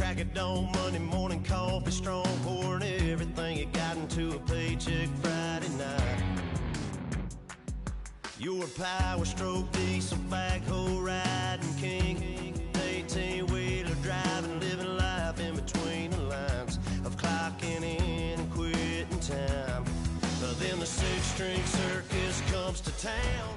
Crack of dawn, Monday morning coffee, strong, pouring everything you got into a paycheck Friday night. Your power stroke, diesel, backhoe riding king, 18-wheeler driving, living life in between the lines of clocking in and quitting time. Then the six-string circus comes to town.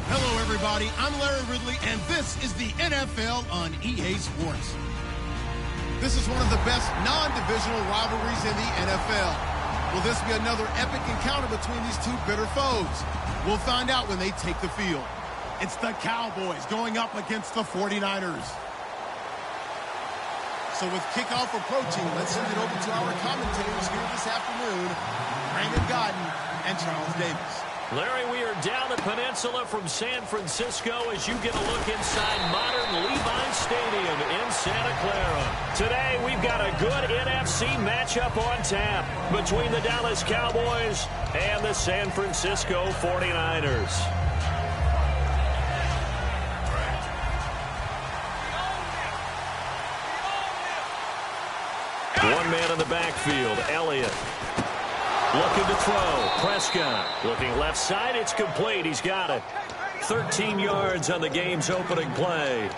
Hello, everybody. I'm Larry Ridley, and this is the NFL on EA Sports. This is one of the best non-divisional rivalries in the NFL. Will this be another epic encounter between these two bitter foes? We'll find out when they take the field. It's the Cowboys going up against the 49ers. So with kickoff approaching, let's send it over to our commentators here this afternoon, Brandon Godden and Charles Davis. Larry, we are down the peninsula from San Francisco as you get a look inside modern Levi Stadium in Santa Clara. Today, we've got a good NFC matchup on tap between the Dallas Cowboys and the San Francisco 49ers. One man in the backfield, Elliott. Looking to throw, Prescott. Looking left side, it's complete. He's got it. 13 yards on the game's opening play.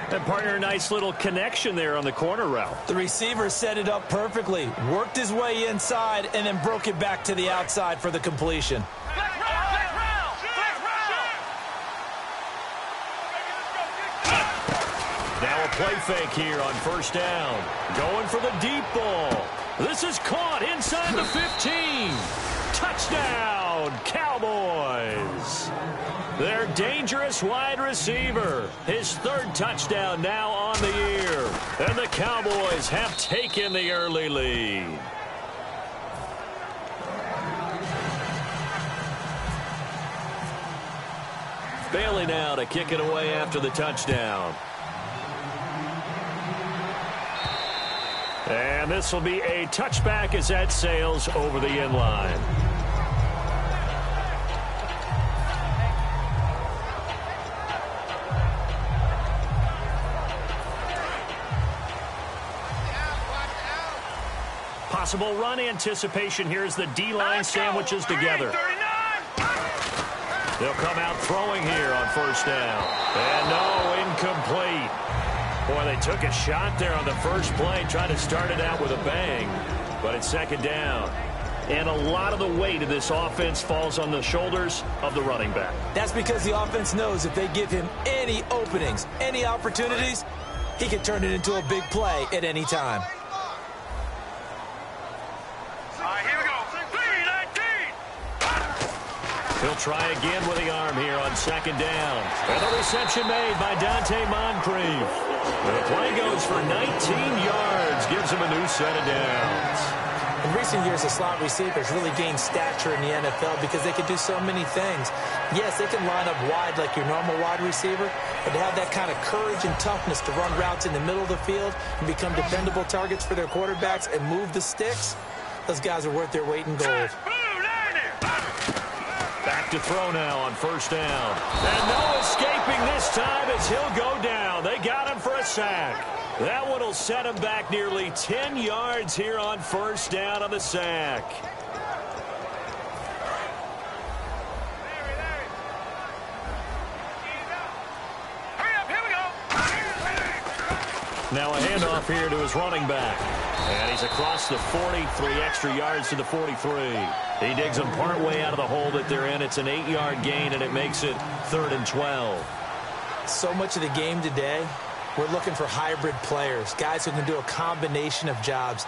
And partner, nice little connection there on the corner route. The receiver set it up perfectly, worked his way inside, and then broke it back to the outside for the completion. Now a play fake here on first down. Going for the deep ball. This is caught inside the 15. Touchdown, Cowboys. Their dangerous wide receiver. His third touchdown now on the year. And the Cowboys have taken the early lead. Bailey now to kick it away after the touchdown. And this will be a touchback as that sails over the end line. Possible run anticipation here as the D-line sandwiches together. They'll come out throwing here on first down. And no, incomplete. Boy, they took a shot there on the first play, trying to start it out with a bang. But it's second down. And a lot of the weight of this offense falls on the shoulders of the running back. That's because the offense knows if they give him any openings, any opportunities, he can turn it into a big play at any time. He'll try again with the arm here on second down. And the reception made by Dante Moncrief. The play goes for 19 yards, gives him a new set of downs. In recent years, the slot receivers really gained stature in the NFL because they can do so many things. Yes, they can line up wide like your normal wide receiver, but to have that kind of courage and toughness to run routes in the middle of the field and become dependable targets for their quarterbacks and move the sticks, those guys are worth their weight in gold. Back to throw now on first down. And no escaping this time as he'll go down. They got him for a sack. That one will set him back nearly 10 yards here on first down on the sack. Now a handoff here to his running back. And he's across the 40, 3 extra yards to the 43. He digs them partway out of the hole that they're in. It's an 8-yard gain, and it makes it 3rd and 12. So much of the game today, we're looking for hybrid players, guys who can do a combination of jobs.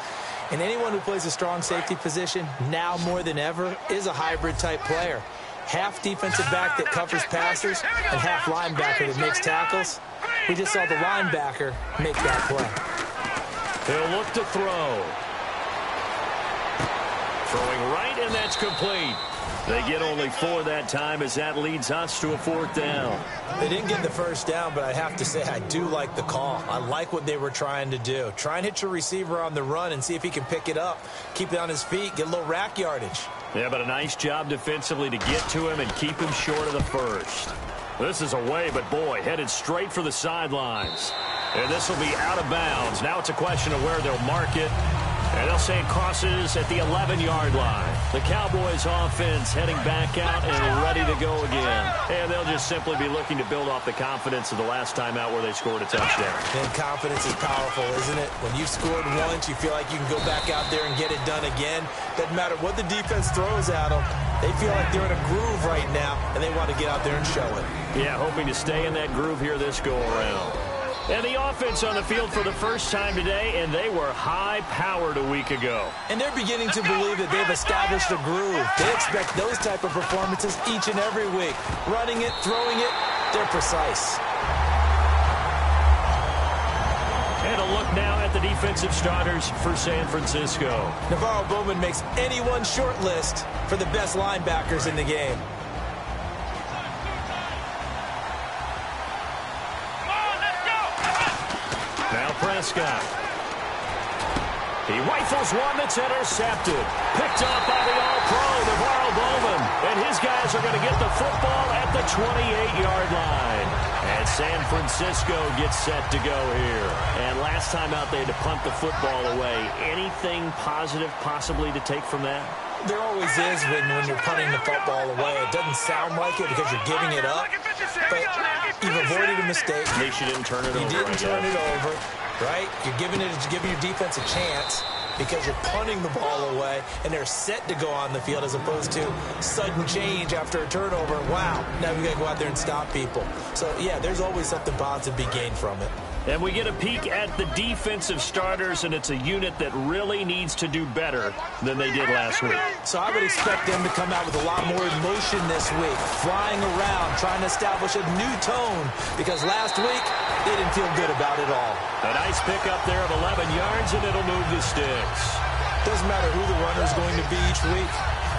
And anyone who plays a strong safety position, now more than ever, is a hybrid-type player. Half defensive back that covers passers and half linebacker that makes tackles. We just saw the linebacker make that play. He'll look to throw. Throwing right, and that's complete. They get only 4 that time as that leads us to a 4th down. They didn't get the first down, but I have to say I do like the call. I like what they were trying to do. Try and hit your receiver on the run and see if he can pick it up. Keep it on his feet, get a little rack yardage. Yeah, but a nice job defensively to get to him and keep him short of the first. This is away, but boy, headed straight for the sidelines. And this will be out of bounds. Now it's a question of where they'll mark it. And they'll say it crosses at the 11-yard line. The Cowboys offense heading back out and ready to go again. And they'll just simply be looking to build off the confidence of the last time out where they scored a touchdown. And confidence is powerful, isn't it? When you've scored once, you feel like you can go back out there and get it done again. Doesn't matter what the defense throws at them. They feel like they're in a groove right now, and they want to get out there and show it. Yeah, hoping to stay in that groove here this go-around. And the offense on the field for the first time today, and they were high-powered a week ago. And they're beginning to believe that they've established a groove. They expect those type of performances each and every week. Running it, throwing it, they're precise. And a look now at the defensive starters for San Francisco. Navarro Bowman makes anyone's short list for the best linebackers in the game. Prescott. He rifles one that's intercepted. Picked up by the All-Pro, Navarro Bowman. And his guys are going to get the football at the 28-yard line. And San Francisco gets set to go here. And last time out, they had to punt the football away. Anything positive possibly to take from that? There always is when you're punting the football away. It doesn't sound like it because you're giving it up. But you've avoided a mistake. At least you didn't turn it over. You didn't turn it over. Right? You're giving your defense a chance because you're punting the ball away, and they're set to go on the field as opposed to sudden change after a turnover. Wow, now we got to go out there and stop people. So, yeah, there's always something positive to be gained from it. And we get a peek at the defensive starters, and it's a unit that really needs to do better than they did last week. So I would expect them to come out with a lot more emotion this week, flying around, trying to establish a new tone, because last week they didn't feel good about it all. A nice pickup there of 11 yards, and it'll move the sticks. Doesn't matter who the runner is going to be each week.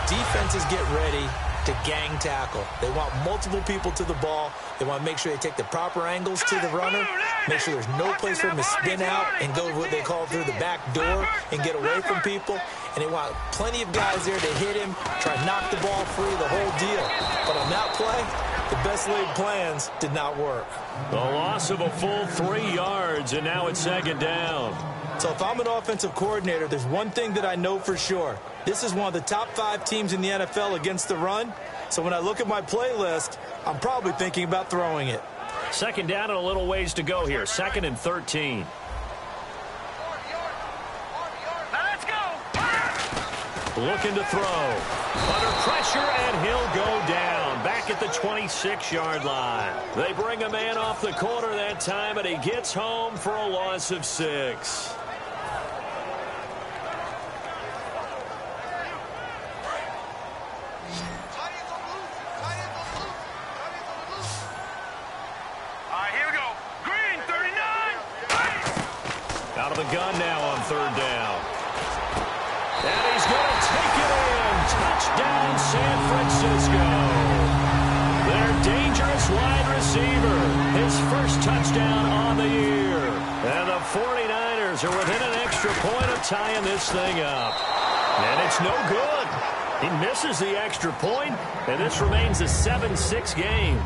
Defenses get ready to gang tackle. They want multiple people to the ball. They want to make sure they take the proper angles to the runner, make sure there's no place for him to spin out and go what they call through the back door and get away from people. And they want plenty of guys there to hit him, try to knock the ball free, the whole deal. But on that play, the best laid plans did not work. The loss of a full 3 yards, and now it's second down. So if I'm an offensive coordinator, there's one thing that I know for sure. This is one of the top 5 teams in the NFL against the run. So when I look at my playlist, I'm probably thinking about throwing it. Second down and a little ways to go here. 2nd and 13. Let's go. Looking to throw. Under pressure, and he'll go down. Back at the 26-yard line. They bring a man off the corner that time, and he gets home for a loss of 6. Out of the gun now on 3rd down. And he's going to take it in. Touchdown, San Francisco. Their dangerous wide receiver. His first touchdown on the year. And the 49ers are within an extra point of tying this thing up. And it's no good. He misses the extra point, and this remains a 7-6 game.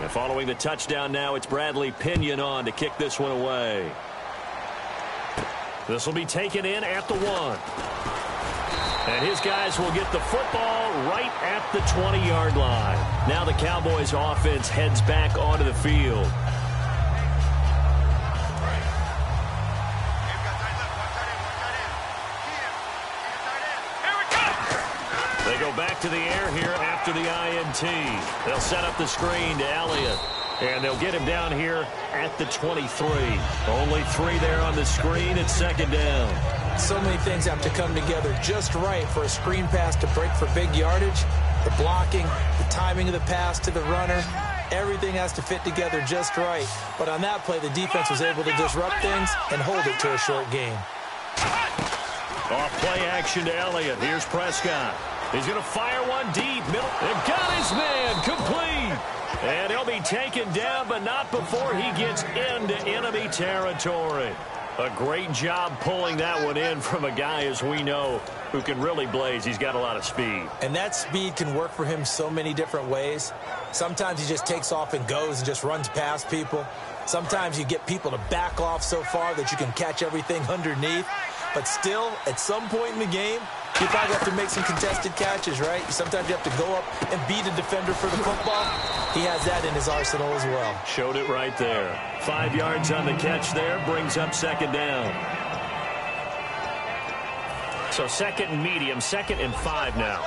And following the touchdown now, it's Bradley Pinion on to kick this one away. This will be taken in at the 1. And his guys will get the football right at the 20-yard line. Now the Cowboys offense heads back onto the field. They go back to the air here after the INT. They'll set up the screen to Elliott. And they'll get him down here at the 23. Only 3 there on the screen. It's 2nd down. So many things have to come together just right for a screen pass to break for big yardage. The blocking, the timing of the pass to the runner. Everything has to fit together just right. But on that play, the defense was able to disrupt things and hold it to a short game. Off play action to Elliott. Here's Prescott. He's going to fire one deep. Middle. And got his man. Complete. And he'll be taken down, but not before he gets into enemy territory. A great job pulling that one in from a guy, as we know, who can really blaze. He's got a lot of speed. And that speed can work for him so many different ways. Sometimes he just takes off and goes and just runs past people. Sometimes you get people to back off so far that you can catch everything underneath. But still, at some point in the game, you probably have to make some contested catches, right? Sometimes you have to go up and beat a defender for the football. He has that in his arsenal as well. Showed it right there. 5 yards on the catch there, brings up second down. So second and medium, 2nd and 5 now.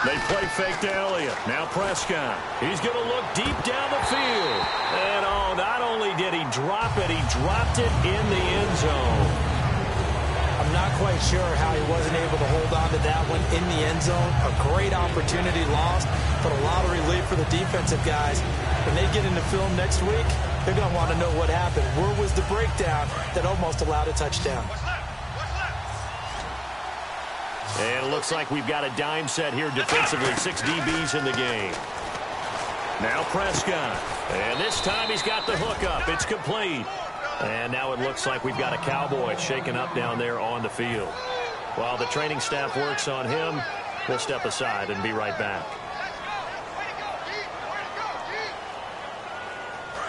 They play fake to Elliott. Now Prescott. He's going to look deep down the field. And, oh, not only did he drop it, he dropped it in the end zone. I'm not quite sure how he wasn't able to hold on to that one in the end zone. A great opportunity lost, but a lot of relief for the defensive guys. When they get into film next week, they're going to want to know what happened. Where was the breakdown that almost allowed a touchdown? And it looks like we've got a dime set here defensively. 6 DBs in the game. Now Prescott. And this time he's got the hook up. It's complete. And now it looks like we've got a Cowboy shaken up down there on the field. While the training staff works on him, we'll step aside and be right back.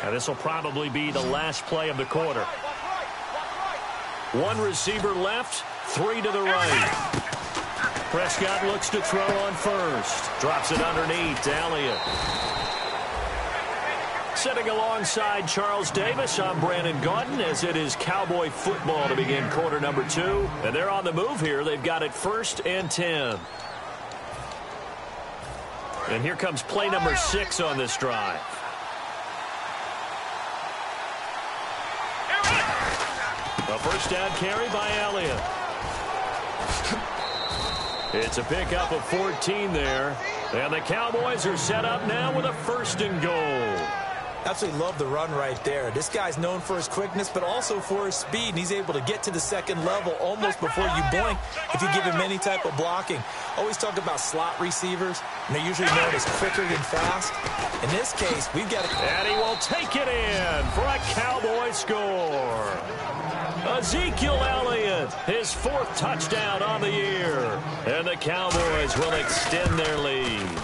And this will probably be the last play of the quarter. 1 receiver left, 3 to the right. Prescott looks to throw on first. Drops it underneath to Elliott. Sitting alongside Charles Davis, I'm Brandon Gaudin, as it is Cowboy football to begin quarter number 2. And they're on the move here. They've got it 1st and 10. And here comes play number 6 on this drive. A first down carry by Elliott. It's a pickup of 14 there. And the Cowboys are set up now with a 1st and goal. Absolutely love the run right there. This guy's known for his quickness, but also for his speed, and he's able to get to the 2nd level almost before you blink if you give him any type of blocking. Always talk about slot receivers, and they're usually known as quicker than fast. In this case, we've got to... And he will take it in for a Cowboy score. Ezekiel Elliott, his 4th touchdown on the year. And the Cowboys will extend their lead.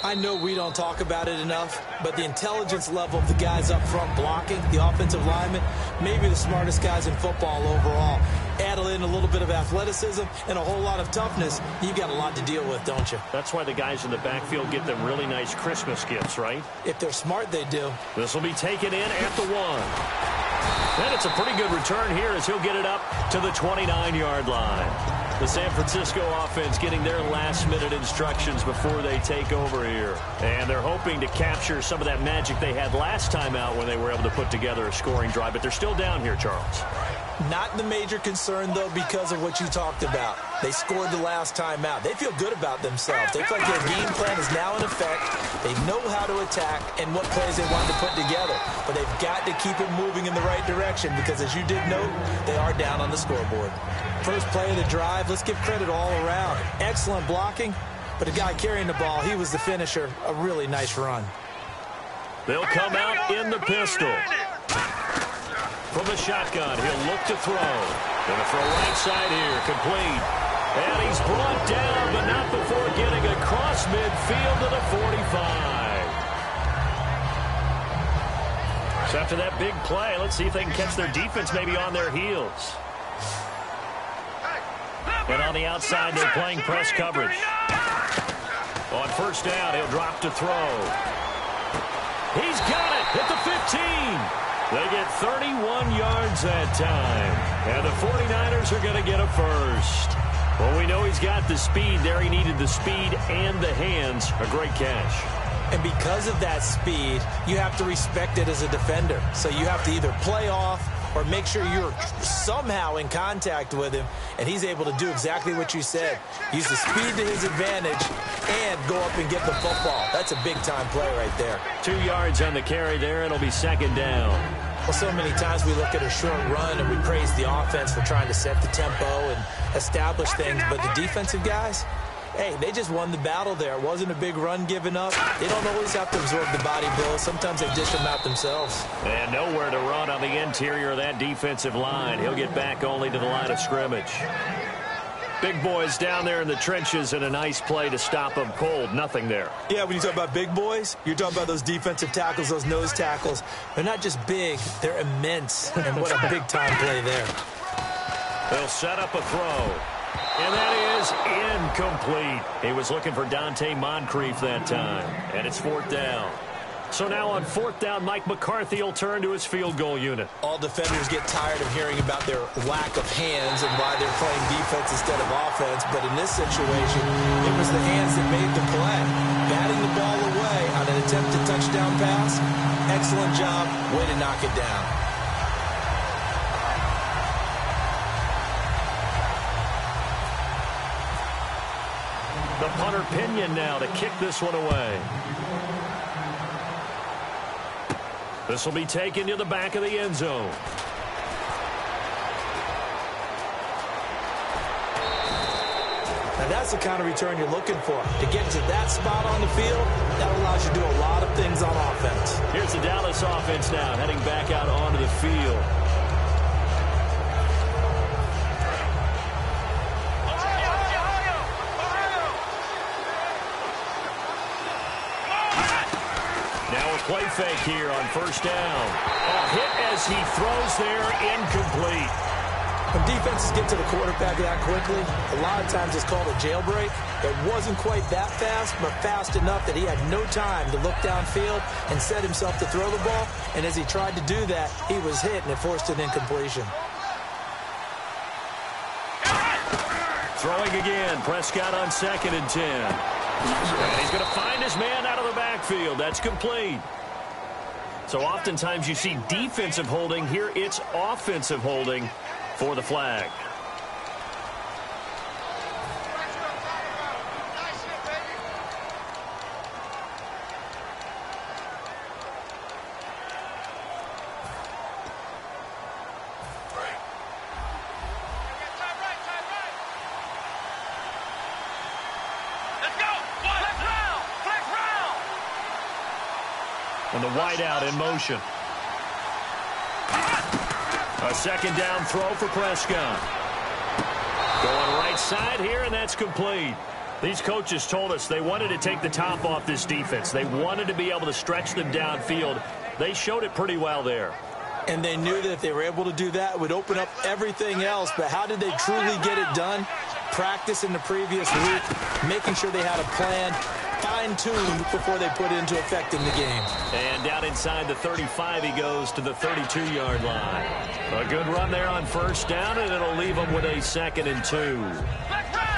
I know we don't talk about it enough, but the intelligence level of the guys up front blocking, the offensive linemen, maybe the smartest guys in football overall. Add in a little bit of athleticism and a whole lot of toughness, you got a lot to deal with, don't you? That's why the guys in the backfield get them really nice Christmas gifts, right? If they're smart, they do. This will be taken in at the 1. And it's a pretty good return here as he'll get it up to the 29-yard line. The San Francisco offense getting their last-minute instructions before they take over here. And they're hoping to capture some of that magic they had last time out when they were able to put together a scoring drive. But they're still down here, Charles. Not the major concern, though, because of what you talked about. They scored the last time out. They feel good about themselves. They feel like their game plan is now in effect. They know how to attack and what plays they want to put together. But they've got to keep it moving in the right direction because, as you did note, they are down on the scoreboard. First play of the drive, let's give credit all around. Excellent blocking, but the guy carrying the ball, he was the finisher. A really nice run. They'll come out in the pistol. From the shotgun, he'll look to throw. Going to throw right side here, complete. And he's brought down, but not before getting across midfield to the 45. So after that big play, let's see if they can catch their defense maybe on their heels. And on the outside, they're playing press coverage. On first down, he'll drop to throw. He's got it at the 15. They get 31 yards that time. And the 49ers are going to get a first. Well, we know he's got the speed there. He needed the speed and the hands. A great catch. And because of that speed, you have to respect it as a defender. So you have to either play off or make sure you're somehow in contact with him, and he's able to do exactly what you said. Use the speed to his advantage and go up and get the football. That's a big-time play right there. 2 yards on the carry there. It'll be second down. Well, so many times we look at a short run and we praise the offense for trying to set the tempo and establish things, but the defensive guys, Hey, they just won the battle there. It wasn't a big run given up. They don't always have to absorb the body blows. Sometimes they dish them out themselves. And nowhere to run on the interior of that defensive line. He'll get back only to the line of scrimmage. Big boys down there in the trenches, and a nice play to stop them cold. Nothing there. Yeah, when you talk about big boys, you're talking about those defensive tackles, those nose tackles. They're not just big, they're immense. And what a big-time play there. They'll set up a throw. And that is incomplete. He was looking for Dante Moncrief that time. And it's 4th down. So now on 4th down, Mike McCarthy will turn to his field goal unit. All defenders get tired of hearing about their lack of hands and why they're playing defense instead of offense. But in this situation, it was the hands that made the play. Batting the ball away on an attempted touchdown pass. Excellent job. Way to knock it down. The punter Pinion now to kick this one away. This will be taken to the back of the end zone. Now that's the kind of return you're looking for. To get to that spot on the field, that allows you to do a lot of things on offense. Here's the Dallas offense now, heading back out onto the field. Play fake here on 1st down. A hit as he throws there, incomplete. When defenses get to the quarterback that quickly, a lot of times it's called a jailbreak. It wasn't quite that fast, but fast enough that he had no time to look downfield and set himself to throw the ball. And as he tried to do that, he was hit, and it forced an incompletion. Throwing again. Prescott on 2nd and 10. And he's going to find his man out of the backfield. That's complete. So oftentimes you see defensive holding. Here it's offensive holding for the flag. And the wideout in motion. A 2nd down throw for Prescott. Going right side here, and that's complete. These coaches told us they wanted to take the top off this defense. They wanted to be able to stretch them downfield. They showed it pretty well there. And they knew that if they were able to do that, it would open up everything else. But how did they truly get it done? Practice in the previous week, making sure they had a plan, fine-tuned before they put it into effect in the game. And down inside the 35, he goes to the 32-yard line. A good run there on 1st down, and it'll leave him with a 2nd and 2.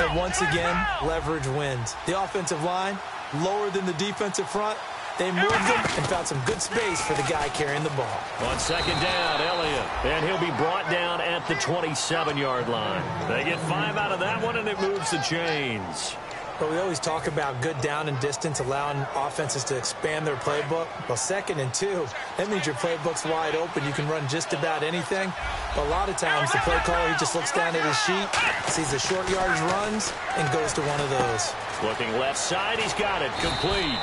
And once again, leverage wins. The offensive line, lower than the defensive front. They moved him and found some good space for the guy carrying the ball. On 2nd down, Elliott. And he'll be brought down at the 27-yard line. They get 5 out of that one, and it moves the chains. But we always talk about good down and distance, allowing offenses to expand their playbook. Well, 2nd and 2, that means your playbook's wide open. You can run just about anything. But a lot of times, the play caller, he just looks down at his sheet, sees the short yardage runs, and goes to one of those. Looking left side, he's got it. Complete.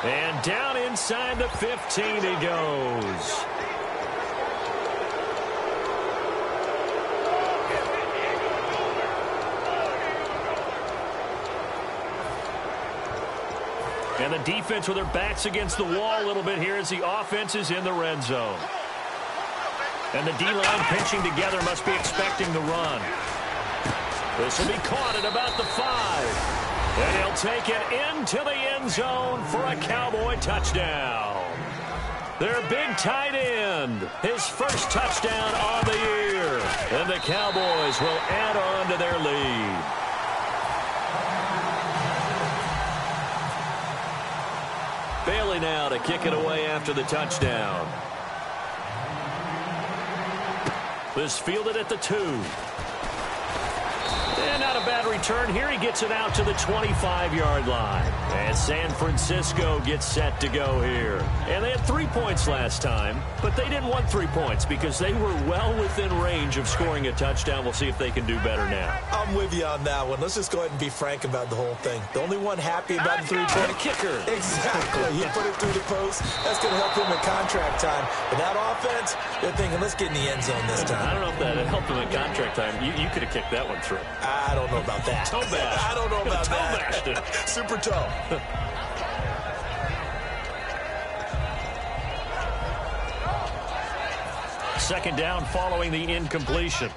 And down inside the 15 he goes. And the defense with their backs against the wall a little bit here as the offense is in the red zone. And the D-line pinching together, must be expecting the run. This will be caught at about the 5. And he'll take it into the end zone for a Cowboy touchdown. Their big tight end, his first touchdown on the year. And the Cowboys will add on to their lead. Bailey now to kick it away after the touchdown. This fielded at the 2. And not a bad return here. He gets it out to the 25-yard line. And San Francisco gets set to go here. And they had 3 points last time, but they didn't want 3 points because they were well within range of scoring a touchdown. We'll see if they can do better now. I'm with you on that one. Let's just go ahead and be frank about the whole thing. The only one happy about the 3-point kicker. Exactly. He put it through the post. That's going to help him in contract time. But that offense, they're thinking, let's get in the end zone this time. I don't know if that helped him in contract time. You could have kicked that one through. I don't know about that. Toe bash. I don't know about toe that. Bashed it. Super toe. Second down following the incompletion.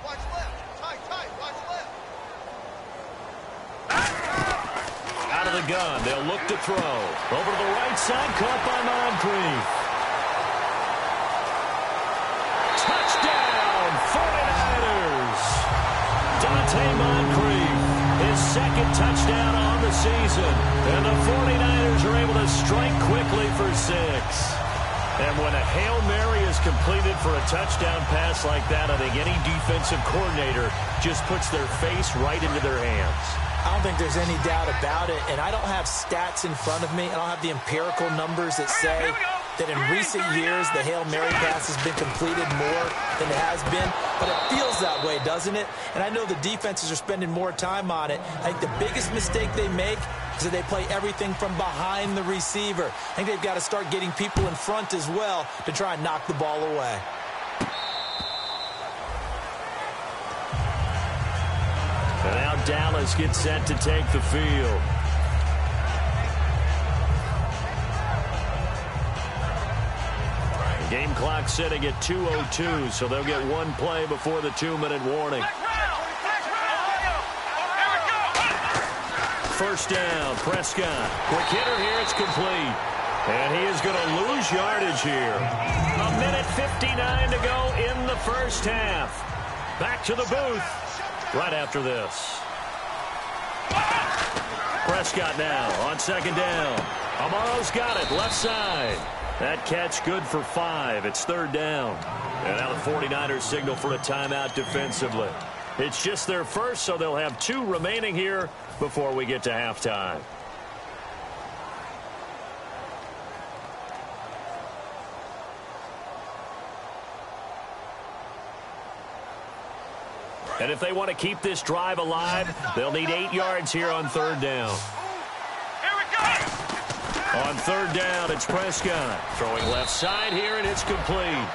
Out of the gun. They'll look to throw. Over to the right side. Caught by Moncrief. Touchdown, 49ers. Dante Moncrief, his second touchdown on the season. And the 49ers are able to strike quickly for 6. And when a Hail Mary is completed for a touchdown pass like that, I think any defensive coordinator just puts their face right into their hands. I don't think there's any doubt about it, and I don't have stats in front of me. I don't have the empirical numbers that say that in recent years the Hail Mary pass has been completed more than it has been, but it feels that way, doesn't it? And I know the defenses are spending more time on it. I think the biggest mistake they make is that they play everything from behind the receiver. I think they've got to start getting people in front as well to try and knock the ball away. And now Dallas gets set to take the field. Game clock sitting at 2:02, so they'll get one play before the 2-minute warning. First down, Prescott. Quick hitter here, it's complete. And he is going to lose yardage here. 1:59 to go in the first half. Back to the booth right after this. Prescott now on second down. Amaro's got it, left side. That catch good for 5. It's third down. And now the 49ers signal for a timeout defensively. It's just their first, so they'll have 2 remaining here before we get to halftime. And if they want to keep this drive alive, they'll need 8 yards here on third down. Here we go! On third down, it's Prescott. Throwing left side here, and it's complete.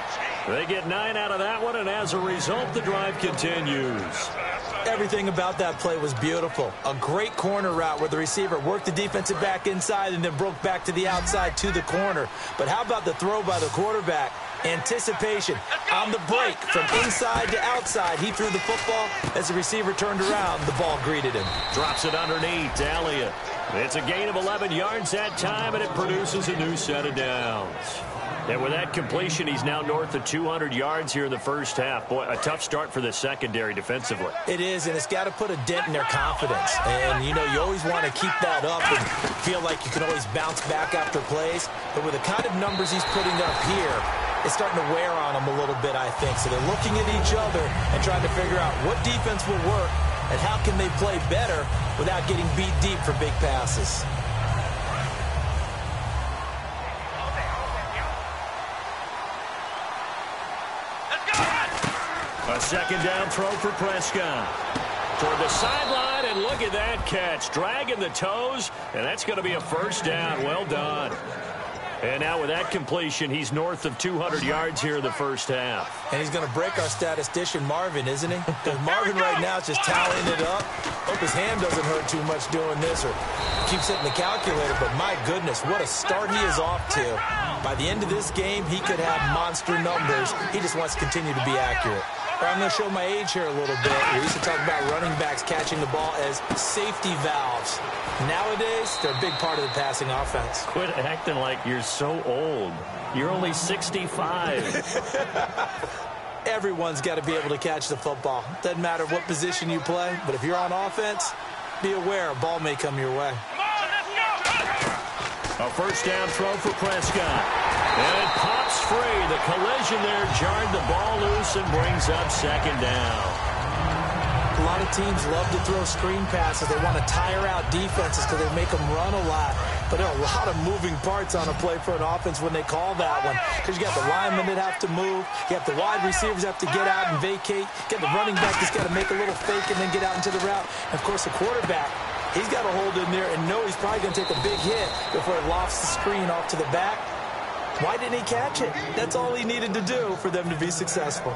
They get 9 out of that one, and as a result, the drive continues. Everything about that play was beautiful. A great corner route where the receiver worked the defensive back inside and then broke back to the outside to the corner. But how about the throw by the quarterback? Anticipation on the break from inside to outside. He threw the football. As the receiver turned around, the ball greeted him. Drops it underneath to Elliott. It's a gain of 11 yards that time, and it produces a new set of downs. And with that completion, he's now north of 200 yards here in the first half. Boy, a tough start for the secondary defensively. It is, and it's got to put a dent in their confidence. And, you know, you always want to keep that up and feel like you can always bounce back after plays. But with the kind of numbers he's putting up here, it's starting to wear on them a little bit, I think. So they're looking at each other and trying to figure out what defense will work and how can they play better without getting beat deep for big passes. A second down throw for Prescott. Toward the sideline, and look at that catch. Dragging the toes, and that's going to be a first down. Well done. And now with that completion, he's north of 200 yards here in the first half. And he's going to break our statistician, Marvin, isn't he? Because Marvin right now is just tallying it up. Hope his hand doesn't hurt too much doing this or keeps hitting the calculator. But my goodness, what a start he is off to. By the end of this game, he could have monster numbers. He just wants to continue to be accurate. I'm going to show my age here a little bit. We used to talk about running backs catching the ball as safety valves. Nowadays, they're a big part of the passing offense. Quit acting like you're so old. You're only 65. Everyone's got to be able to catch the football. Doesn't matter what position you play, but if you're on offense, be aware a ball may come your way. A first down throw for Prescott. And it pops free. The collision there jarred the ball loose and brings up second down. A lot of teams love to throw screen passes. They want to tire out defenses because they make them run a lot. But there are a lot of moving parts on a play for an offense when they call that one. Because you got the linemen that have to move. You have the wide receivers have to get out and vacate. You got the running back that's got to make a little fake and then get out into the route. And, of course, the quarterback, he's got to hold in there and know he's probably going to take a big hit before he lofts the screen off to the back. Why didn't he catch it? That's all he needed to do for them to be successful.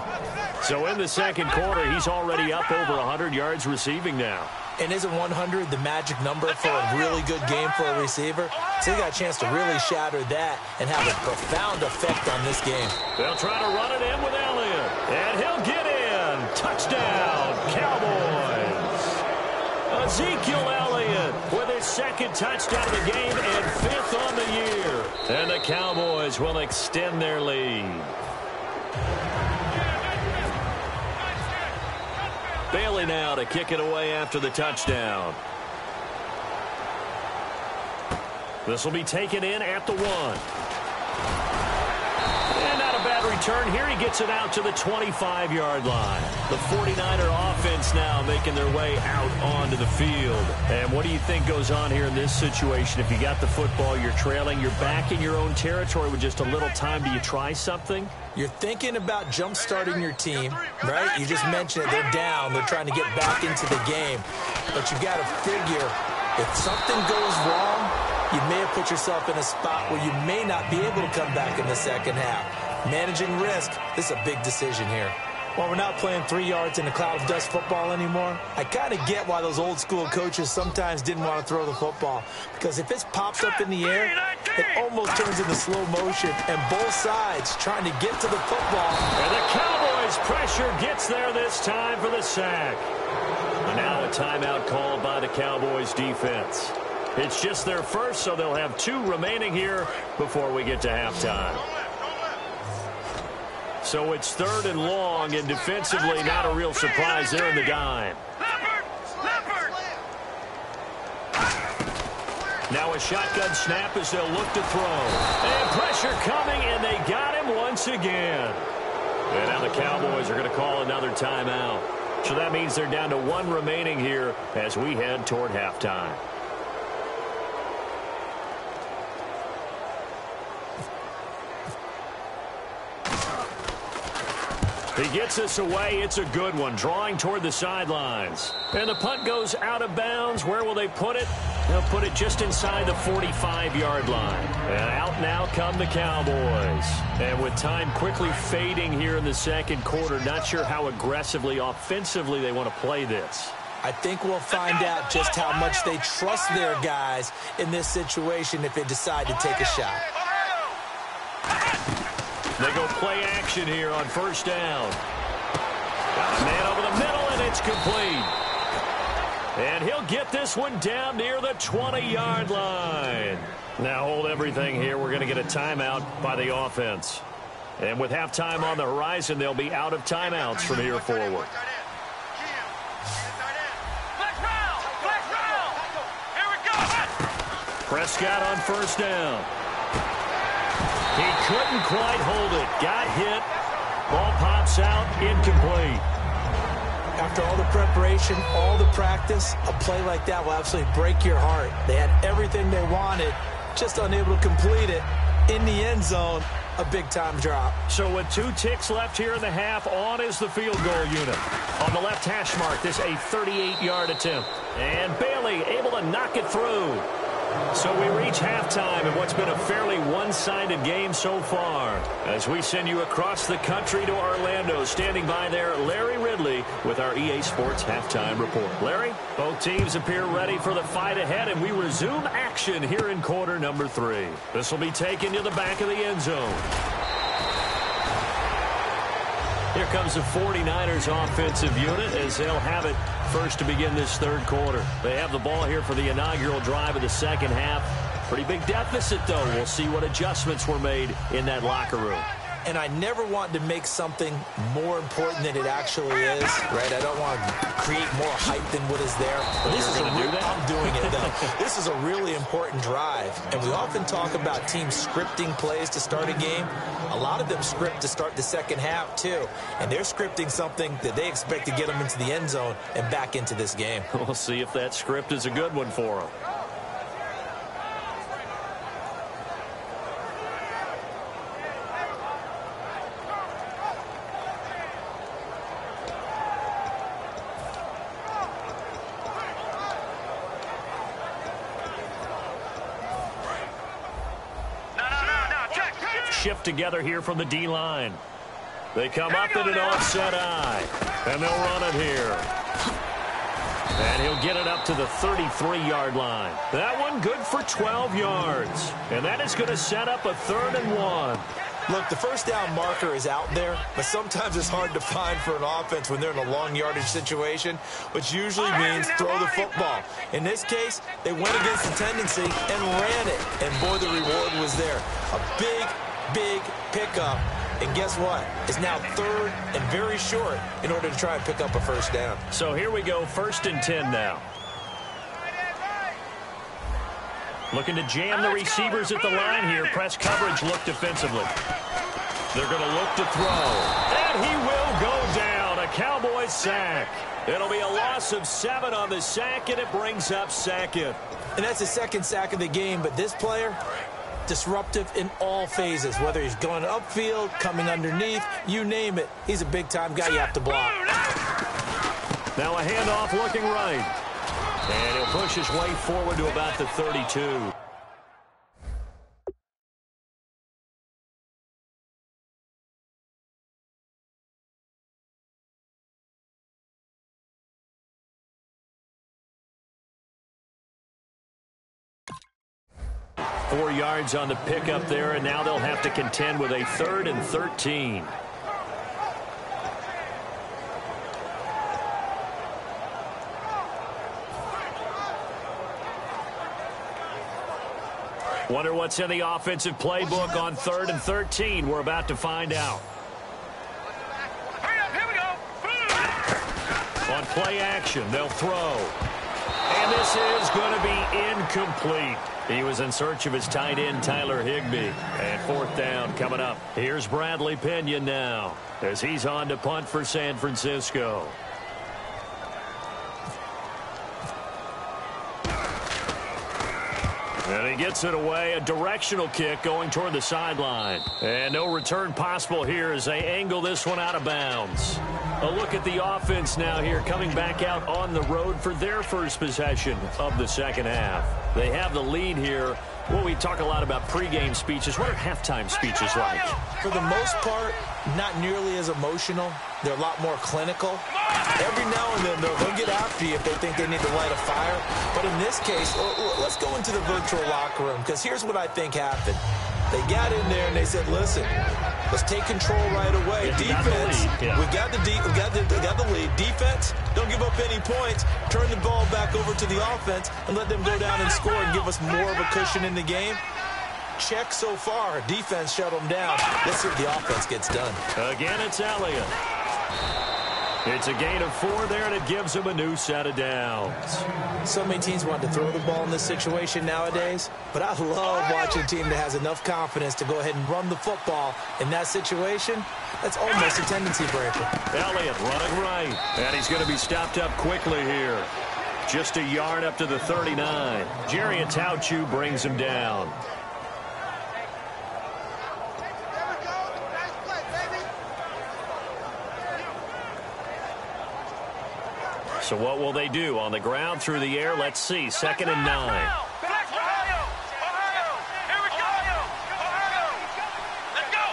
So in the second quarter, he's already up over 100 yards receiving now. And isn't 100 the magic number for a really good game for a receiver? So he got a chance to really shatter that and have a profound effect on this game. They'll try to run it in with Elliott. And he'll get in. Touchdown, Cowboys. Ezekiel Elliott with his second touchdown of the game and 5th on the year. And the Cowboys will extend their lead. Bailey now to kick it away after the touchdown. This will be taken in at the 1. And not a bad return here. He gets it out to the 25-yard line. The 49er offense now making their way out onto the field. And what do you think goes on here in this situation? If you got the football, you're trailing, you're back in your own territory with just a little time. Do you try something? You're thinking about jump-starting your team, right? You just mentioned it. They're down. They're trying to get back into the game. But you've got to figure, if something goes wrong, you may have put yourself in a spot where you may not be able to come back in the second half. Managing risk, this is a big decision here. While we're not playing 3 yards in a cloud of dust football anymore, I kind of get why those old-school coaches sometimes didn't want to throw the football. Because if it's popped up in the air, it almost turns into slow motion, and both sides trying to get to the football. And the Cowboys' pressure gets there this time for the sack. And now a timeout called by the Cowboys defense. It's just their first, so they'll have 2 remaining here before we get to halftime. So it's 3rd and long, and defensively not a real surprise there in the dime. Now a shotgun snap as they'll look to throw. And pressure coming, and they got him once again. And now the Cowboys are going to call another timeout. So that means they're down to 1 remaining here as we head toward halftime. He gets us away. It's a good one, drawing toward the sidelines. And the punt goes out of bounds. Where will they put it? They'll put it just inside the 45-yard line. And out now come the Cowboys. And with time quickly fading here in the second quarter, not sure how aggressively, offensively they want to play this. I think we'll find out just how much they trust their guys in this situation if they decide to take a shot. They go play action here on first down. Got a man over the middle, and it's complete. And he'll get this one down near the 20-yard line. Now hold everything here. We're going to get a timeout by the offense. And with halftime on the horizon, they'll be out of timeouts from here forward. Prescott on first down. He couldn't quite hold it. Got hit. Ball pops out. Incomplete. After all the preparation, all the practice, a play like that will absolutely break your heart. They had everything they wanted, just unable to complete it. In the end zone, a big-time drop. So with 2 ticks left here in the half, on is the field goal unit. On the left hash mark, this a 38-yard attempt. And Bailey able to knock it through. So we reach halftime in what's been a fairly one-sided game so far. As we send you across the country to Orlando, standing by there, Larry Ridley with our EA Sports Halftime Report. Larry, both teams appear ready for the fight ahead, and we resume action here in quarter number 3. This will be taken to the back of the end zone. Here comes the 49ers offensive unit as they'll have it first to begin this third quarter. They have the ball here for the inaugural drive of the second half. Pretty big deficit, though. We'll see what adjustments were made in that locker room. and I never want to make something more important than it actually is, right? I don't want to create more hype than what is there. But this is I'm doing it, though. This is a really important drive, and we often talk about teams scripting plays to start a game. A lot of them script to start the second half, too, and they're scripting something that they expect to get them into the end zone and back into this game. We'll see if that script is a good one for them. Shift together here from the D-line. They come up in an offset eye, and they'll run it here. And he'll get it up to the 33-yard line. That one good for 12 yards. And that is going to set up a 3rd and 1. Look, the first down marker is out there, but sometimes it's hard to find for an offense when they're in a long yardage situation, which usually means throw the football. In this case, they went against the tendency and ran it. And, boy, the reward was there. A big pickup. And guess what? It's now 3rd and very short in order to try and pick up a first down. So here we go, 1st and 10 now. Looking to jam the receivers at the line here. Press coverage look defensively. They're going to look to throw. And he will go down. A Cowboys sack. It'll be a loss of 7 on the sack, and it brings up 2nd. And that's the 2nd sack of the game, but this player, disruptive in all phases, whether he's going upfield, coming underneath, you name it. He's a big-time guy you have to block. Now a handoff looking right. And he'll push his way forward to about the 32. Four yards on the pickup there, and now they'll have to contend with a 3rd and 13. Wonder what's in the offensive playbook on 3rd and 13. We're about to find out. Hurry up, here we go. On play action, they'll throw. And this is going to be incomplete. He was in search of his tight end, Tyler Higbee. And 4th down coming up. Here's Bradley Pena now as he's on to punt for San Francisco. And he gets it away, a directional kick going toward the sideline. And no return possible here as they angle this one out of bounds. A look at the offense now here, coming back out on the road for their first possession of the second half. They have the lead here. Well, we talk a lot about pregame speeches. What are halftime speeches like? For the most part, not nearly as emotional. They're a lot more clinical. Every now and then, they'll get after you if they think they need to light a fire. But in this case, let's go into the virtual locker room, because here's what I think happened. They got in there and they said, listen, let's take control right away. Defense, we got the lead. Defense, don't give up any points. Turn the ball back over to the offense and let them go down and score and give us more of a cushion in the game. Check so far. Defense shut them down. Let's see if the offense gets done. Again, it's Elliott. It's a gain of 4 there, and it gives him a new set of downs. So many teams want to throw the ball in this situation nowadays, but I love watching a team that has enough confidence to go ahead and run the football in that situation. That's almost a tendency breaker. Elliott running right, and he's going to be stopped up quickly here. Just a yard up to the 39. Jerry Atauchu brings him down. So what will they do? On the ground, through the air, let's see. 2nd and 9. Ohio! Here we go! Ohio! Let's go!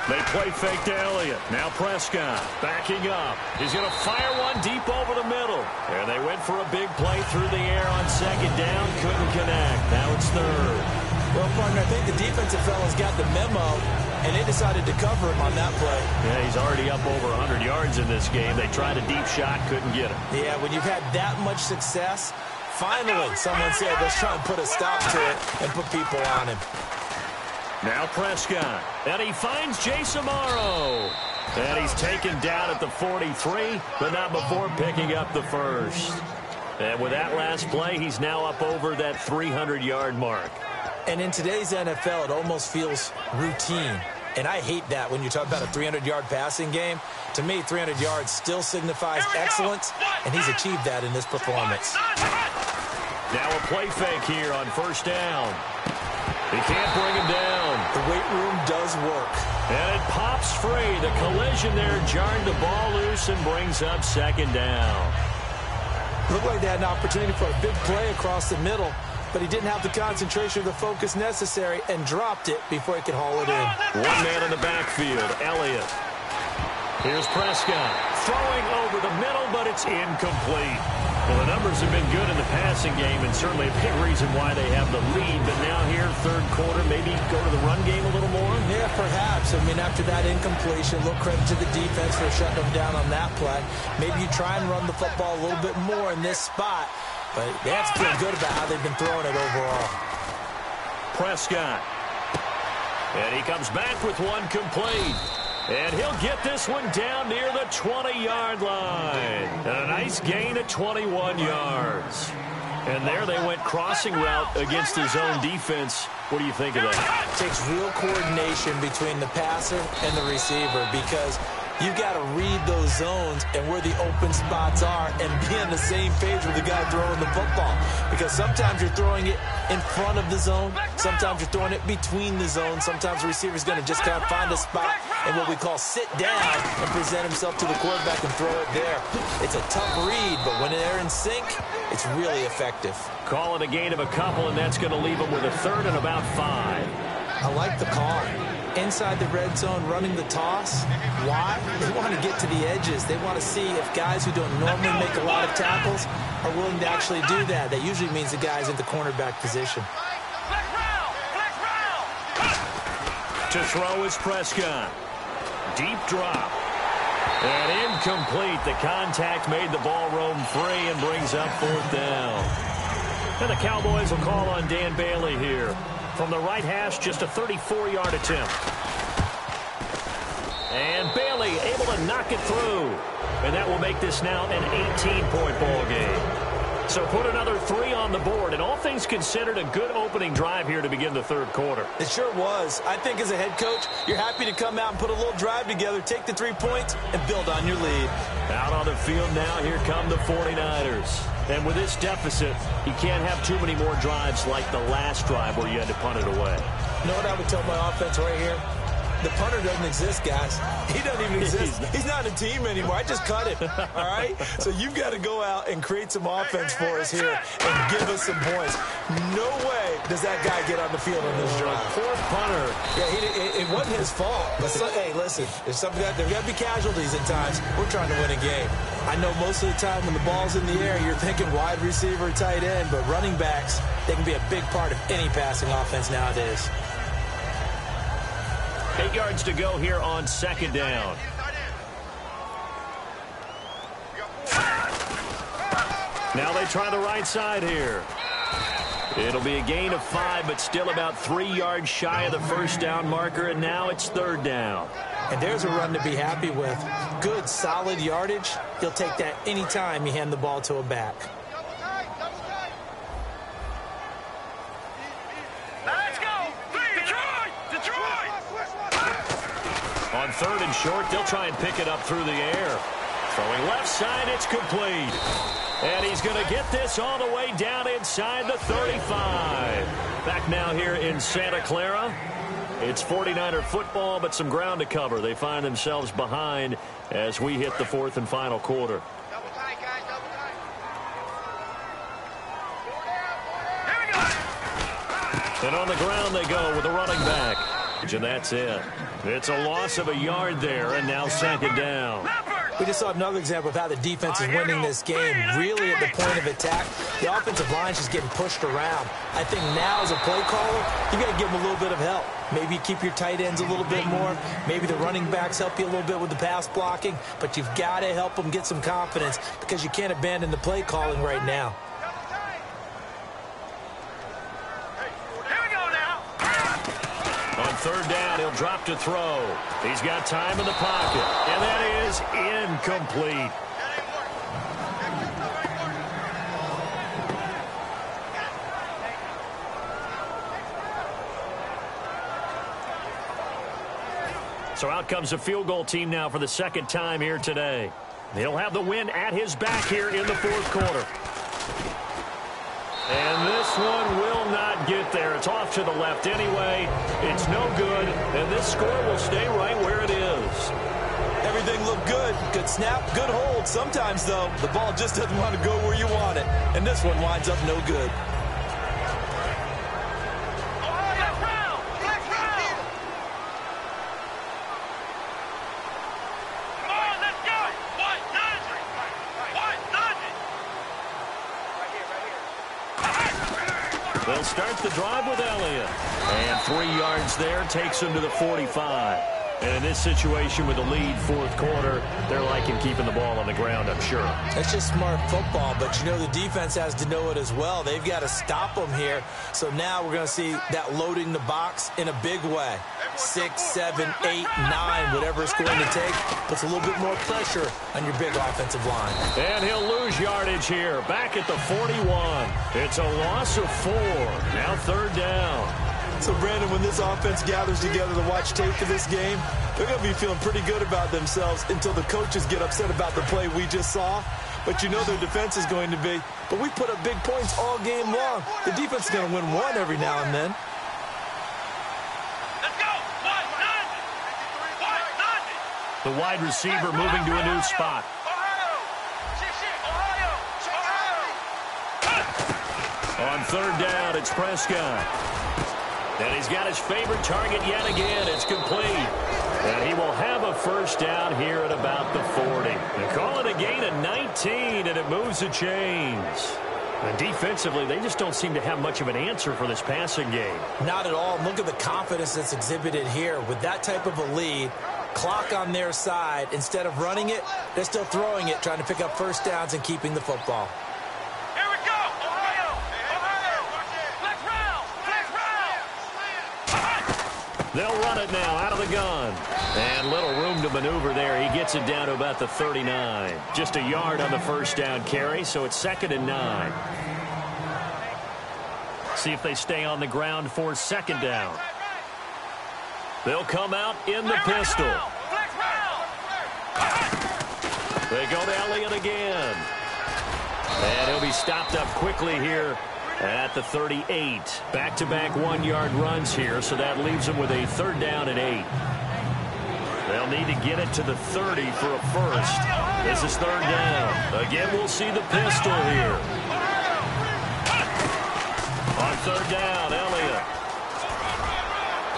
They play fake to Elliott. Now Prescott backing up. He's going to fire one deep over the middle. And they went for a big play through the air on 2nd down. Couldn't connect. Now it's 3rd. Well, partner, I think the defensive fellas got the memo, and they decided to cover him on that play. Yeah, he's already up over 100 yards in this game. They tried a deep shot, couldn't get him. Yeah, when you've had that much success, finally someone said, let's try and put a stop to it and put people on him. Now Prescott. And he finds Jason Morrow. And he's taken down at the 43, but not before picking up the first. And with that last play, he's now up over that 300-yard mark. And in today's NFL, it almost feels routine. And I hate that when you talk about a 300-yard passing game. To me, 300 yards still signifies excellence, and he's achieved that in this performance. Now a play fake here on first down. He can't bring him down. The weight room does work. And it pops free. The collision there jarred the ball loose and brings up second down. Looked like they had an opportunity for a big play across the middle, but he didn't have the concentration or the focus necessary and dropped it before he could haul it in. One man in the backfield, Elliott. Here's Prescott throwing over the middle, but it's incomplete. Well, the numbers have been good in the passing game and certainly a big reason why they have the lead. But now here, third quarter, maybe go to the run game a little more? Yeah, perhaps. I mean, after that incompletion, a little credit to the defense for shutting them down on that play. Maybe you try and run the football a little bit more in this spot. But they have to feel good about how they've been throwing it overall. Prescott. And he comes back with one complete. And he'll get this one down near the 20-yard line. And a nice gain of 21 yards. And there they went crossing route against his own defense. What do you think of that? It takes real coordination between the passer and the receiver because you got to read those zones and where the open spots are and be on the same page with the guy throwing the football. Because sometimes you're throwing it in front of the zone. Sometimes you're throwing it between the zones. Sometimes the receiver's going to just kind of find a spot and what we call sit down and present himself to the quarterback and throw it there. It's a tough read, but when they're in sync, it's really effective. Call it a gain of a couple, and that's going to leave them with a third and about 5. I like the call. Inside the red zone, running the toss. Why? They want to get to the edges. They want to see if guys who don't normally make a lot of tackles are willing to actually do that. That usually means the guy's in the cornerback position. To throw is Prescott. Deep drop. And incomplete. The contact made the ball roam free and brings up fourth down. And the Cowboys will call on Dan Bailey here. From the right hash, just a 34-yard attempt. And Bailey able to knock it through. And that will make this now an 18-point ball game. So put another 3 on the board. And all things considered, a good opening drive here to begin the third quarter. It sure was. I think as a head coach, you're happy to come out and put a little drive together, take the 3 points, and build on your lead. Out on the field now, here come the 49ers. And with this deficit, you can't have too many more drives like the last drive where you had to punt it away. You know what I would tell my offense right here? The punter doesn't exist, guys. He doesn't even exist. He's not a team anymore. I just cut him, all right? So you've got to go out and create some offense for us here and give us some points. No way does that guy get on the field on this drive. Poor punter. Yeah, it wasn't his fault. But hey, listen, there's got to be casualties at times. We're trying to win a game. I know most of the time when the ball's in the air, you're thinking wide receiver, tight end, but running backs, they can be a big part of any passing offense nowadays. 8 yards to go here on second down. Now they try the right side here. It'll be a gain of 5, but still about 3 yards shy of the first down marker, and now it's third down. And there's a run to be happy with. Good, solid yardage. You'll take that anytime you hand the ball to a back. On third and short, they'll try and pick it up through the air. Throwing left side, it's complete. And he's going to get this all the way down inside the 35. Back now here in Santa Clara. It's 49er football, but some ground to cover. They find themselves behind as we hit the fourth and final quarter. And on the ground they go with the running back. And that's it. It's a loss of a yard there, and now second down. We just saw another example of how the defense is winning this game. Really at the point of attack, the offensive line is just getting pushed around. I think now as a play caller, you got to give them a little bit of help. Maybe you keep your tight ends a little bit more. Maybe the running backs help you a little bit with the pass blocking. But you've got to help them get some confidence because you can't abandon the play calling right now. third down, he'll drop to throw. He's got time in the pocket, and that is incomplete. So out comes a field goal team now for the second time here today. He'll have the win at his back here in the fourth quarter. And this one will not get there. It's off to the left anyway. It's no good, and this score will stay right where it is. Everything looked good. Good snap, good hold. Sometimes, though, the ball just doesn't want to go where you want it. And this one winds up no good. They'll start the drive with Elliott. And 3 yards there takes him to the 45. And in this situation with the lead fourth quarter, they're liking keeping the ball on the ground, I'm sure. That's just smart football, but you know the defense has to know it as well. They've got to stop them here. So now we're going to see that loading the box in a big way. 6, 7, 8, 9, whatever it's going to take, puts a little bit more pressure on your big offensive line. And he'll lose yardage here, back at the 41. It's a loss of 4. Now third down. So, Brandon, when this offense gathers together to watch tape for this game, they're going to be feeling pretty good about themselves until the coaches get upset about the play we just saw. But you know their defense is going to be. But we put up big points all game long. The defense is going to win one every now and then. Let's go! The wide receiver moving to a new spot. On third down, it's Prescott. And he's got his favorite target yet again. It's complete. And he will have a first down here at about the 40. They call it a gain of 19, and it moves the chains. And defensively, they just don't seem to have much of an answer for this passing game. Not at all. Look at the confidence that's exhibited here. With that type of a lead, clock on their side, instead of running it, they're still throwing it, trying to pick up first downs and keeping the football. They'll run it now out of the gun. And little room to maneuver there. He gets it down to about the 39. Just a yard on the first down carry, so it's 2nd and 9. See if they stay on the ground for second down. They'll come out in the pistol. They go to Elliott again. And he'll be stopped up quickly here at the 38. Back-to-back 1-yard runs here, so that leaves them with a third down and 8. They'll need to get it to the 30 for a first. This is third down. Again, we'll see the pistol here. On third down, Elliott.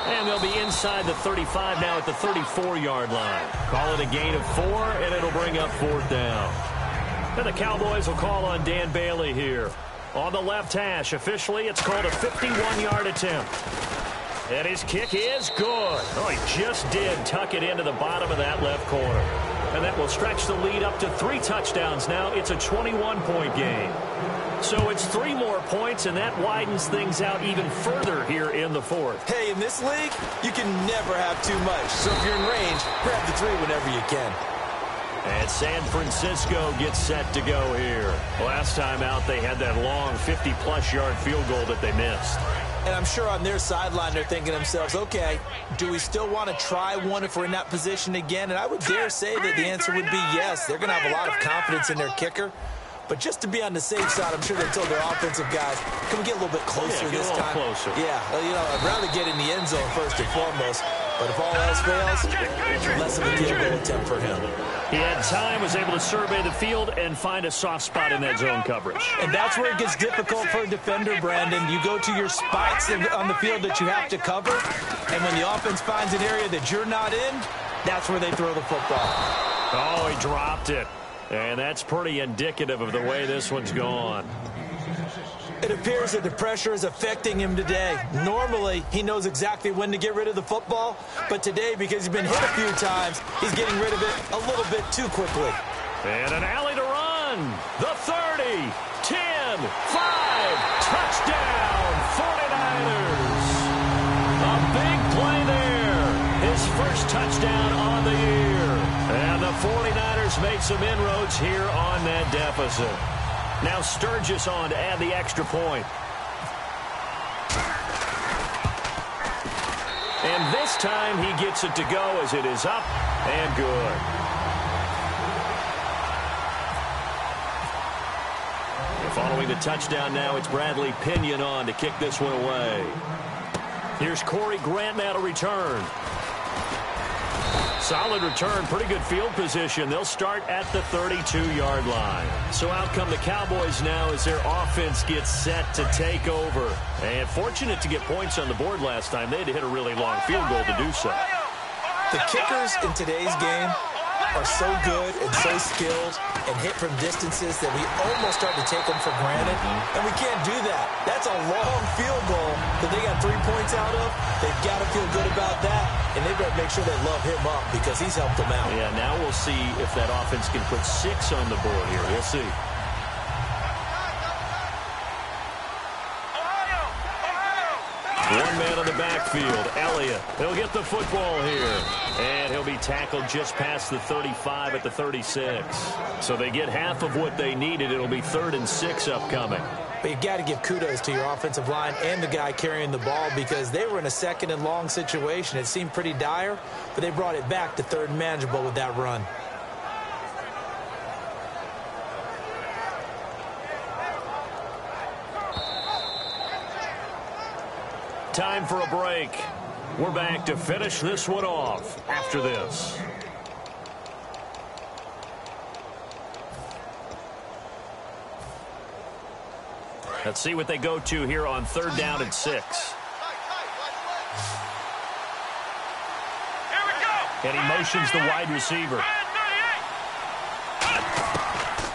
And they'll be inside the 35 now at the 34-yard line. Call it a gain of 4, and it'll bring up fourth down. And the Cowboys will call on Dan Bailey here. On the left hash, officially, it's called a 51-yard attempt. And his kick is good. Oh, he just did tuck it into the bottom of that left corner. And that will stretch the lead up to 3 touchdowns now. It's a 21-point game. So it's 3 more points, and that widens things out even further here in the fourth. Hey, in this league, you can never have too much. So if you're in range, grab the 3 whenever you can. And San Francisco gets set to go here. Last time out, they had that long 50-plus yard field goal that they missed. And I'm sure on their sideline, they're thinking to themselves, okay, do we still want to try one if we're in that position again? And I would dare say that the answer would be yes. They're going to have a lot of confidence in their kicker. But just to be on the safe side, I'm sure they told their offensive guys, can we get a little bit closer this time? Closer. Yeah, well, you know, I'd rather get in the end zone first and foremost. But if all else fails, less of a field goal attempt for him. He had time, was able to survey the field and find a soft spot in that zone coverage. And that's where it gets difficult for a defender, Brandon. You go to your spots on the field that you have to cover, and when the offense finds an area that you're not in, that's where they throw the football. Oh, he dropped it. And that's pretty indicative of the way this one's gone. It appears that the pressure is affecting him today. Normally, he knows exactly when to get rid of the football, but today, because he's been hit a few times, he's getting rid of it a little bit too quickly. And an alley to run. The 30, 10, 5, touchdown, 49ers. A big play there. 49ers made some inroads here on that deficit. Now Sturgis on to add the extra point. And this time he gets it to go as it is up and good. And following the touchdown now, it's Bradley Pinion on to kick this one away. Here's Corey Grant now to return. Solid return, pretty good field position. They'll start at the 32-yard line. So out come the Cowboys now as their offense gets set to take over. And fortunate to get points on the board last time. They had to hit a really long field goal to do so. The kickers in today's game are so good and so skilled and hit from distances that we almost start to take them for granted. And we can't do that. That's a long field goal that they got 3 points out of. They've got to feel good about that. And they've got to make sure they love him up because he's helped them out. Yeah, now we'll see if that offense can put 6 on the board here. We'll see. One man on the backfield, Elliott. He'll get the football here. And he'll be tackled just past the 35 at the 36. So they get half of what they needed. It'll be 3rd and 6 upcoming. But you've got to give kudos to your offensive line and the guy carrying the ball because they were in a 2nd and long situation. It seemed pretty dire, but they brought it back to 3rd and manageable with that run. Time for a break. We're back to finish this one off after this. Let's see what they go to here on 3rd down and 6. Here we go. And he motions the wide receiver.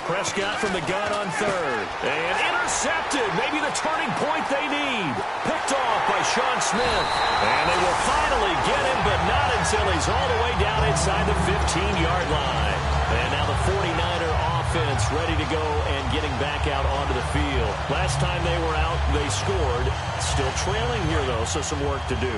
Prescott from the gun on 3rd. And intercepted. Maybe the turning point they need. Picked off by Sean Smith. And they will finally get him, but not until he's all the way down inside the 15-yard line. And now the 49er offense ready to go and getting back out onto the field. Last time they were out, they scored. Still trailing here, though, so some work to do.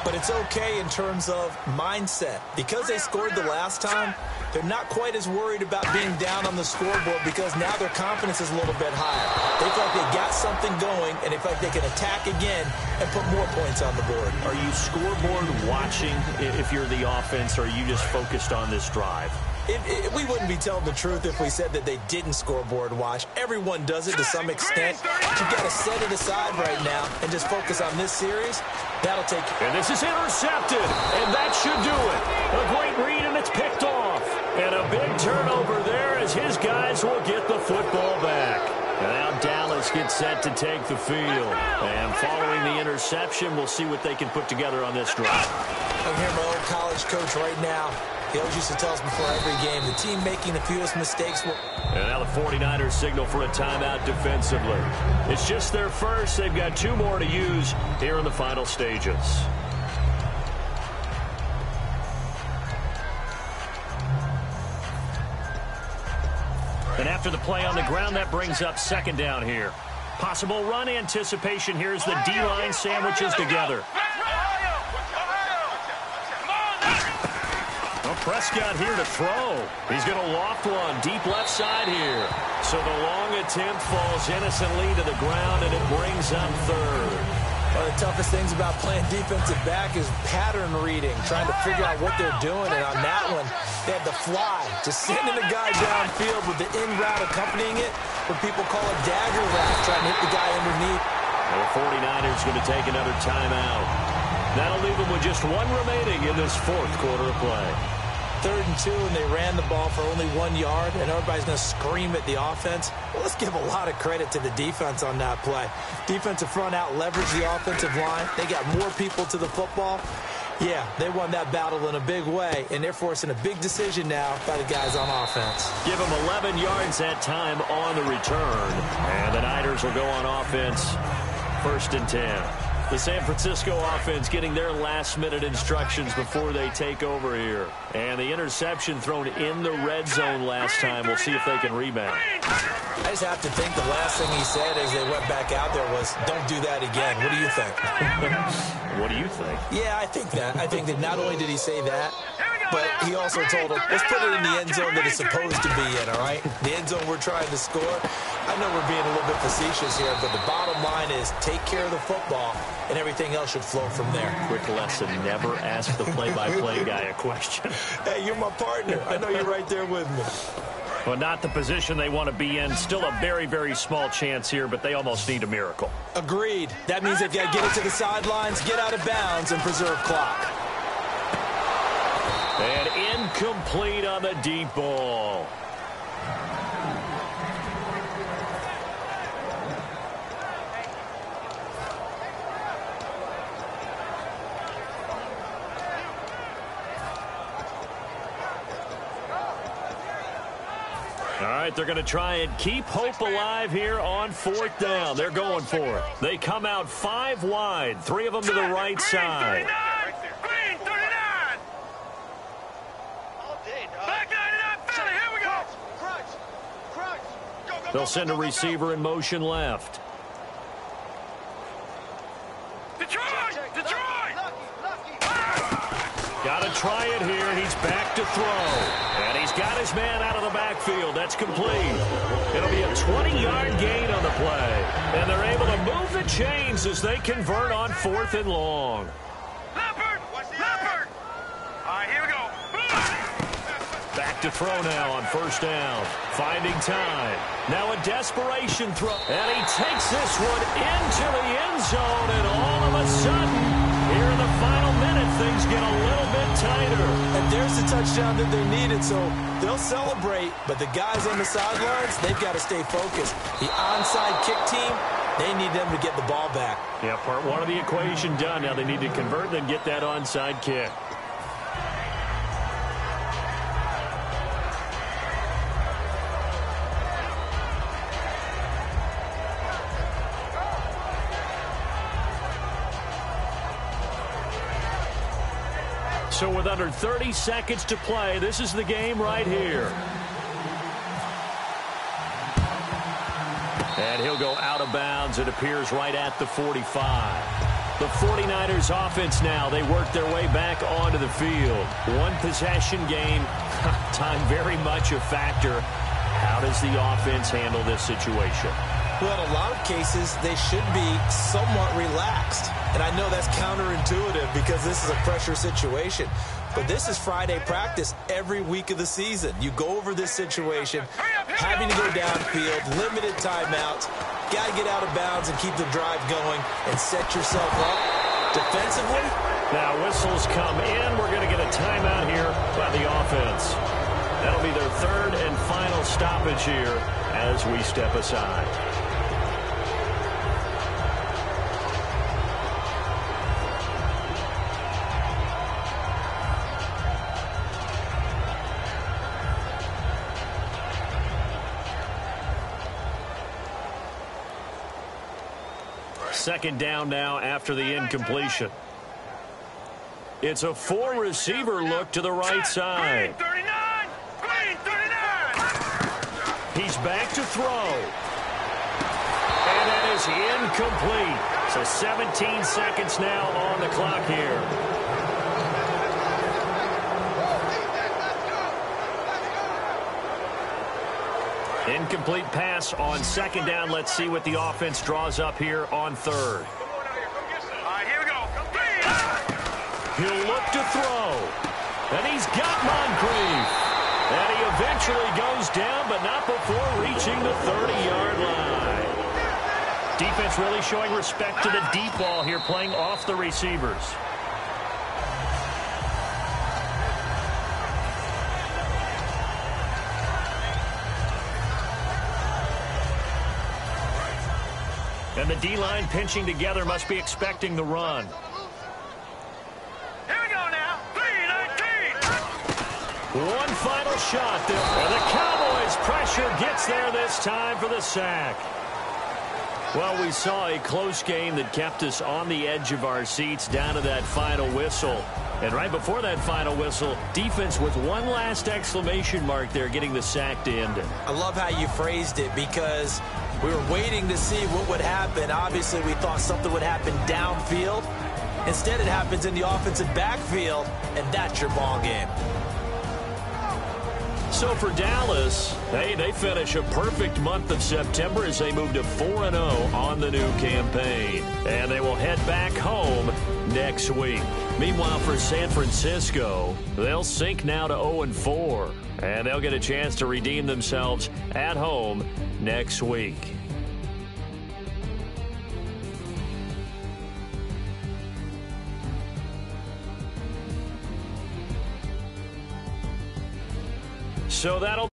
But it's okay in terms of mindset. Because they scored the last time, they're not quite as worried about being down on the scoreboard because now their confidence is a little bit higher. They feel like they got something going, and they feel like they can attack again and put more points on the board. Are you scoreboard watching if you're the offense, or are you just focused on this drive? We wouldn't be telling the truth if we said that they didn't scoreboard watch. Everyone does it to some extent. But you've got to set it aside right now and just focus on this series. That'll take you. And this is intercepted, and that should do it. A great read, and it's picked off. And a big turnover there as his guys will get the football back. And now Dallas gets set to take the field. And following the interception, we'll see what they can put together on this drive. I can hear my old college coach right now. He always used to tell us before every game, the team making the fewest mistakes will... And now the 49ers signal for a timeout defensively. It's just their first. They've got 2 more to use here in the final stages. And after the play on the ground, that brings up 2nd down here. Possible run anticipation here as the D-line sandwiches together. Prescott here to throw. He's going to loft one deep left side here. So the long attempt falls innocently to the ground, and it brings up 3rd. One of the toughest things about playing defensive back is pattern reading, trying to figure out what they're doing. And on that one, they had the fly, just sending the guy downfield with the in route accompanying it, what people call a dagger route, trying to hit the guy underneath. And the 49ers going to take another timeout. That'll leave them with just 1 remaining in this 4th quarter of play. 3rd and 2, and they ran the ball for only 1 yard, and everybody's going to scream at the offense. Well, let's give a lot of credit to the defense on that play. Defensive front out leveraged the offensive line. They got more people to the football. Yeah, they won that battle in a big way, and they're forcing a big decision now by the guys on offense. Give them 11 yards that time on the return, and the Niners will go on offense 1st and 10. The San Francisco offense getting their last-minute instructions before they take over here. And the interception thrown in the red zone last time. We'll see if they can rebound. I just have to think the last thing he said as they went back out there was, don't do that again. What do you think? What do you think? Yeah, I think that. I think that not only did he say that, but he also told him, let's put it in the end zone that it's supposed to be in, all right? The end zone we're trying to score. I know we're being a little bit facetious here, but the bottom line is take care of the football, and everything else should flow from there. Quick lesson, never ask the play-by-play guy a question. Hey, you're my partner. I know you're right there with me. Well, not the position they want to be in. Still a very, very small chance here, but they almost need a miracle. Agreed. That means they've got to get it to the sidelines, get out of bounds, and preserve clock. And incomplete on the deep ball. All right, they're going to try and keep hope alive here on 4th down. They're going for it. They come out 5 wide, 3 of them to the right side. Green 39. Back 99, Philly, here we go. Crunch. They'll send a receiver in motion left. Detroit. Got to try it here, and he's back to throw. And he's got his man out of the backfield. That's complete. It'll be a 20-yard gain on the play. And they're able to move the chains as they convert on 4th and long. Leopard. All right, here we go. Back to throw now on 1st down. Finding time. Now a desperation throw. And he takes this one into the end zone. And all of a sudden, here in the final minute, things get a little bit tighter. And there's the touchdown that they needed, so they'll celebrate. But the guys on the sidelines, they've got to stay focused. The onside kick team, they need them to get the ball back. Yeah, part 1 of the equation done. Now they need to convert and get that onside kick. So with under 30 seconds to play, this is the game right here. And he'll go out of bounds. It appears right at the 45. The 49ers offense now, they work their way back onto the field. 1 possession game. Time very much a factor. How does the offense handle this situation? Well, in a lot of cases, they should be somewhat relaxed. And I know that's counterintuitive because this is a pressure situation. But this is Friday practice every week of the season. You go over this situation, having to go downfield, limited timeouts, got to get out of bounds and keep the drive going and set yourself up defensively. Now whistles come in. We're going to get a timeout here by the offense. That'll be their 3rd and final stoppage here as we step aside. Second down now after the incompletion. It's a 4-receiver look to the right side. Green 39. He's back to throw. And that is incomplete. So 17 seconds now on the clock here. Incomplete pass on 2nd down. Let's see what the offense draws up here on 3rd. All right, here we go. He'll look to throw. And he's got Moncrief. And he eventually goes down, but not before reaching the 30-yard line. Defense really showing respect to the deep ball here, playing off the receivers. And the D-line pinching together, must be expecting the run. Here we go now. 3-19. One final shot there. And the Cowboys' pressure gets there this time for the sack. Well, we saw a close game that kept us on the edge of our seats down to that final whistle. And right before that final whistle, defense with one last exclamation mark there, getting the sack to end it. I love how you phrased it because we were waiting to see what would happen. Obviously, we thought something would happen downfield. Instead, it happens in the offensive backfield, and that's your ball game. So for Dallas, hey, they finish a perfect month of September as they move to 4-0 on the new campaign. And they will head back home next week. Meanwhile, for San Francisco, they'll sink now to 0-4. And they'll get a chance to redeem themselves at home next week. So that'll